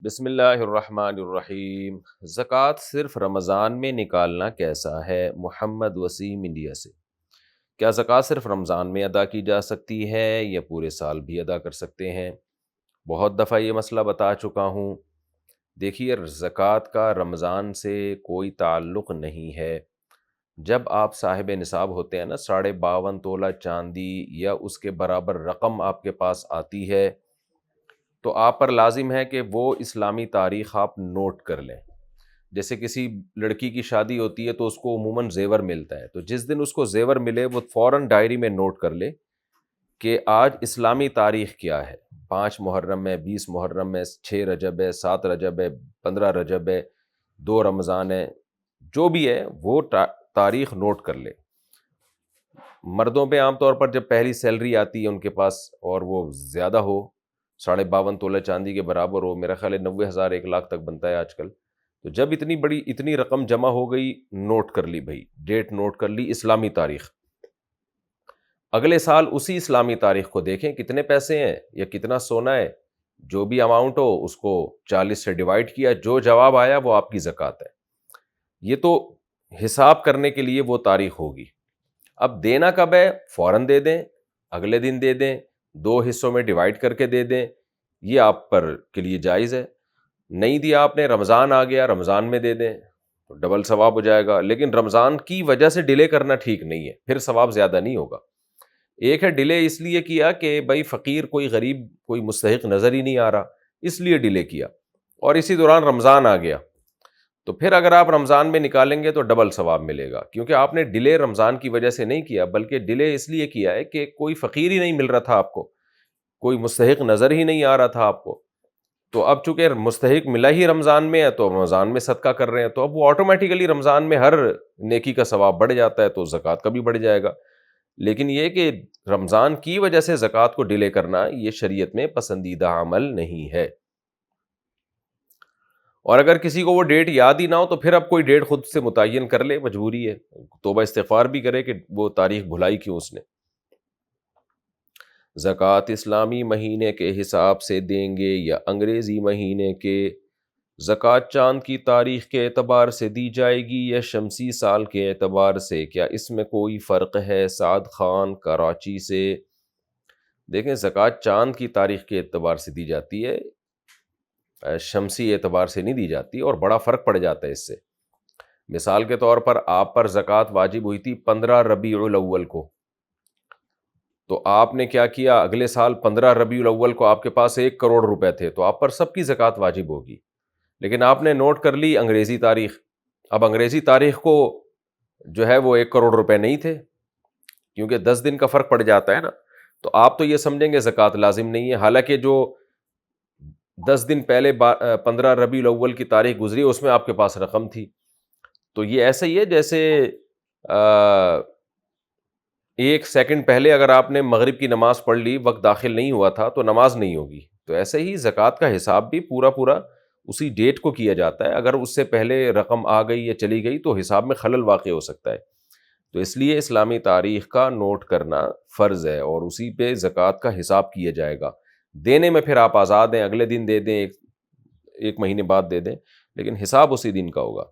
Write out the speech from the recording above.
بسم اللہ الرحمن الرحیم۔ زکوٰۃ صرف رمضان میں نکالنا کیسا ہے؟ محمد وسیم انڈیا سے۔ کیا زکوٰۃ صرف رمضان میں ادا کی جا سکتی ہے یا پورے سال بھی ادا کر سکتے ہیں؟ بہت دفعہ یہ مسئلہ بتا چکا ہوں۔ دیکھیے، زکوٰۃ کا رمضان سے کوئی تعلق نہیں ہے۔ جب آپ صاحب نصاب ہوتے ہیں نا، 52.5 تولہ چاندی یا اس کے برابر رقم آپ کے پاس آتی ہے، تو آپ پر لازم ہے کہ وہ اسلامی تاریخ آپ نوٹ کر لیں۔ جیسے کسی لڑکی کی شادی ہوتی ہے تو اس کو عموماً زیور ملتا ہے، تو جس دن اس کو زیور ملے وہ فوراً ڈائری میں نوٹ کر لے کہ آج اسلامی تاریخ کیا ہے۔ 5 محرم ہے، 20 محرم ہے، 6 رجب ہے، 7 رجب ہے، 15 رجب ہے، 2 رمضان ہے، جو بھی ہے وہ تاریخ نوٹ کر لے۔ مردوں پہ عام طور پر جب پہلی سیلری آتی ہے ان کے پاس اور وہ زیادہ ہو، 52.5 تولہ چاندی کے برابر ہو، میرا خیال ہے 90,000 1 لاکھ تک بنتا ہے آج کل، تو جب اتنی رقم جمع ہو گئی، نوٹ کر لی بھائی، ڈیٹ نوٹ کر لی، اسلامی تاریخ۔ اگلے سال اسی اسلامی تاریخ کو دیکھیں کتنے پیسے ہیں یا کتنا سونا ہے، جو بھی اماؤنٹ ہو اس کو 40 سے ڈیوائڈ کیا، جو جواب آیا وہ آپ کی زکوٰۃ ہے۔ یہ تو حساب کرنے کے لیے وہ تاریخ ہوگی۔ اب دینا کب ہے؟ فوراً دے دیں، اگلے دن دے دیں، 2 حصوں میں ڈیوائڈ کر کے دے دیں، یہ آپ پر کے لیے جائز ہے۔ نہیں دیا آپ نے، رمضان آ گیا، رمضان میں دے دیں تو ڈبل ثواب ہو جائے گا، لیکن رمضان کی وجہ سے ڈیلے کرنا ٹھیک نہیں ہے، پھر ثواب زیادہ نہیں ہوگا۔ ایک ہے ڈیلے اس لیے کیا کہ بھائی فقیر کوئی غریب کوئی مستحق نظر ہی نہیں آ رہا، اس لیے ڈیلے کیا، اور اسی دوران رمضان آ گیا، تو پھر اگر آپ رمضان میں نکالیں گے تو ڈبل ثواب ملے گا، کیونکہ آپ نے ڈیلے رمضان کی وجہ سے نہیں کیا، بلکہ ڈیلے اس لیے کیا ہے کہ کوئی فقیر ہی نہیں مل رہا تھا آپ کو، کوئی مستحق نظر ہی نہیں آ رہا تھا آپ کو، تو اب چونکہ مستحق ملا ہی رمضان میں ہے تو رمضان میں صدقہ کر رہے ہیں، تو اب وہ آٹومیٹیکلی رمضان میں ہر نیکی کا ثواب بڑھ جاتا ہے، تو زکوٰۃ کا بھی بڑھ جائے گا۔ لیکن یہ کہ رمضان کی وجہ سے زکوٰۃ کو ڈیلے کرنا، یہ شریعت میں پسندیدہ عمل نہیں ہے۔ اور اگر کسی کو وہ ڈیٹ یاد ہی نہ ہو تو پھر اب کوئی ڈیٹ خود سے متعین کر لے، مجبوری ہے، توبہ استغفار بھی کرے کہ وہ تاریخ بھلائی کیوں اس نے۔ زکوٰۃ اسلامی مہینے کے حساب سے دیں گے یا انگریزی مہینے کے؟ زکوٰۃ چاند کی تاریخ کے اعتبار سے دی جائے گی یا شمسی سال کے اعتبار سے؟ کیا اس میں کوئی فرق ہے؟ سعد خان کراچی سے۔ دیکھیں، زکوٰۃ چاند کی تاریخ کے اعتبار سے دی جاتی ہے، شمسی اعتبار سے نہیں دی جاتی، اور بڑا فرق پڑ جاتا ہے اس سے۔ مثال کے طور پر آپ پر زکوٰۃ واجب ہوئی تھی 15 ربیع الاول کو، تو آپ نے کیا کیا، اگلے سال 15 ربیع الاول کو آپ کے پاس 1 کروڑ روپے تھے، تو آپ پر سب کی زکوٰۃ واجب ہوگی، لیکن آپ نے نوٹ کر لی انگریزی تاریخ۔ اب انگریزی تاریخ کو جو ہے وہ 1 کروڑ روپے نہیں تھے، کیونکہ 10 دن کا فرق پڑ جاتا ہے نا، تو آپ تو یہ سمجھیں گے زکوٰۃ لازم نہیں ہے، حالانکہ جو 10 دن پہلے 15 ربیع الاول کی تاریخ گزری اس میں آپ کے پاس رقم تھی۔ تو یہ ایسا ہی ہے جیسے 1 سیکنڈ پہلے اگر آپ نے مغرب کی نماز پڑھ لی، وقت داخل نہیں ہوا تھا تو نماز نہیں ہوگی، تو ایسے ہی زکوٰۃ کا حساب بھی پورا اسی ڈیٹ کو کیا جاتا ہے، اگر اس سے پہلے رقم آ گئی یا چلی گئی تو حساب میں خلل واقع ہو سکتا ہے، تو اس لیے اسلامی تاریخ کا نوٹ کرنا فرض ہے، اور اسی پہ زکوٰۃ کا حساب کیا جائے گا۔ دینے میں پھر آپ آزاد ہیں، اگلے دن دے دیں، ایک مہینے بعد دے دیں، لیکن حساب اسی دن کا ہوگا۔